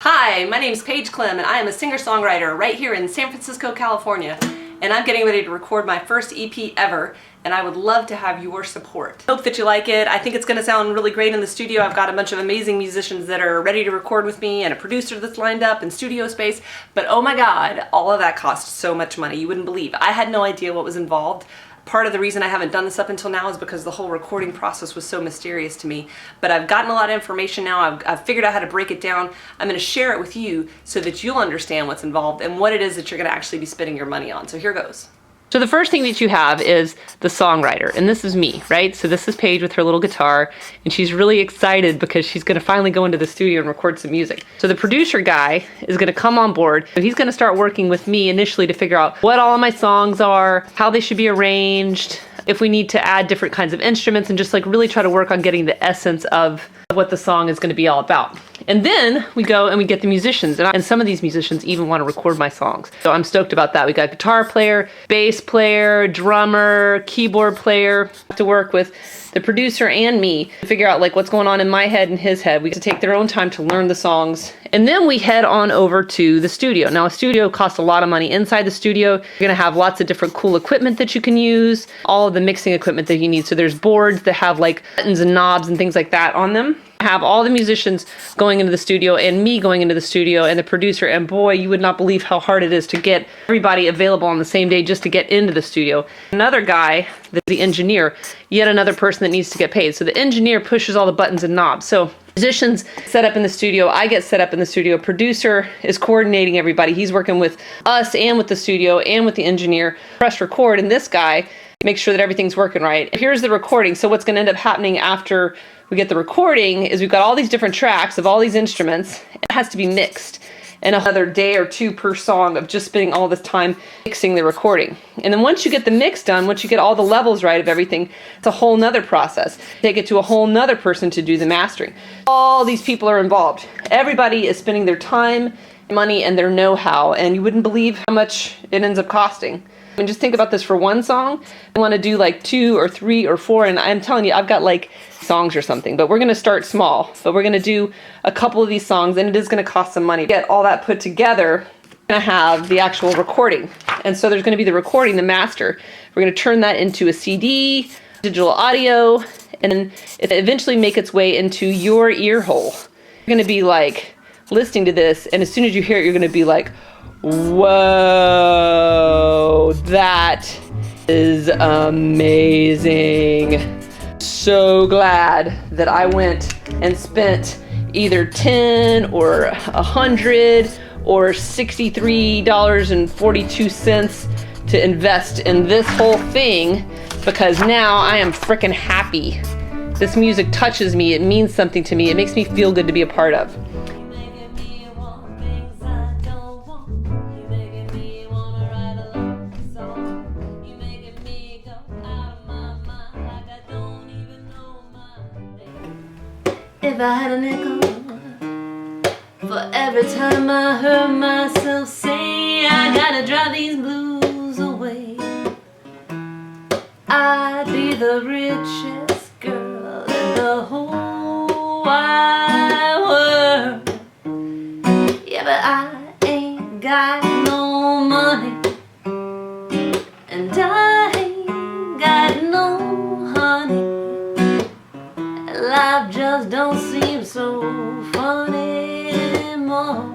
Hi, my name is Paige Clem and I am a singer-songwriter right here in San Francisco, California. And I'm getting ready to record my first EP ever, and I would love to have your support. Hope that you like it. I think it's going to sound really great in the studio. I've got a bunch of amazing musicians that are ready to record with me and a producer that's lined up and studio space. But oh my God, all of that costs so much money. You wouldn't believe. I had no idea what was involved. Part of the reason I haven't done this up until now is because the whole recording process was so mysterious to me. But I've gotten a lot of information now. I've figured out how to break it down. I'm going to share it with you so that you'll understand what's involved and what it is that you're going to actually be spending your money on. So here goes. So the first thing that you have is the songwriter, and this is me, right? So this is Paige with her little guitar, and she's really excited because she's going to finally go into the studio and record some music. So the producer guy is going to come on board. So he's going to start working with me initially to figure out what all of my songs are, how they should be arranged, if we need to add different kinds of instruments, and just like really try to work on getting the essence of what the song is going to be all about. And then we go and we get the musicians, and some of these musicians even want to record my songs. So I'm stoked about that. We got guitar player, bass player, drummer, keyboard player to work with the producer and me to figure out like what's going on in my head and his head. We get to take their own time to learn the songs. And then we head on over to the studio. Now a studio costs a lot of money. Inside the studio, you're gonna have lots of different cool equipment that you can use, all of the mixing equipment that you need. So there's boards that have like buttons and knobs and things like that on them. Have all the musicians going into the studio and me going into the studio and the producer, and boy, you would not believe how hard it is to get everybody available on the same day just to get into the studio. Another guy, the engineer, yet another person that needs to get paid. So the engineer pushes all the buttons and knobs. So musicians set up in the studio, I get set up in the studio, producer is coordinating everybody. He's working with us and with the studio and with the engineer, press record, and this guy makes sure that everything's working right. Here's the recording. So what's going to end up happening after we get the recording is we've got all these different tracks of all these instruments. It has to be mixed, and another day or two per song of just spending all this time mixing the recording. And then once you get the mix done, once you get all the levels right of everything, it's a whole nother process. Take it to a whole nother person to do the mastering. All these people are involved. Everybody is spending their time, money, and their know-how, and you wouldn't believe how much it ends up costing. I mean, just think about this for one song. I want to do like 2 or 3 or 4, and I'm telling you, I've got like songs or something, but we're going to start small. But we're going to do a couple of these songs, and it is going to cost some money. Get all that put together, we're going to have the actual recording. And so there's going to be the recording, the master. We're going to turn that into a CD, digital audio, and then it eventually make its way into your ear hole. You're going to be like listening to this, and as soon as you hear it, you're going to be like, whoa, that is amazing. So glad that I went and spent either 10 or 100 or $63.42 to invest in this whole thing, because now I am freaking happy. This music touches me. It means something to me. It makes me feel good to be a part of. If I had a nickel for every time I heard myself say I gotta drive these blues away, I'd be the richest girl in the whole wide world. Yeah, but I ain't got no money, and I ain't got no honey. Life just don't seem so fun anymore.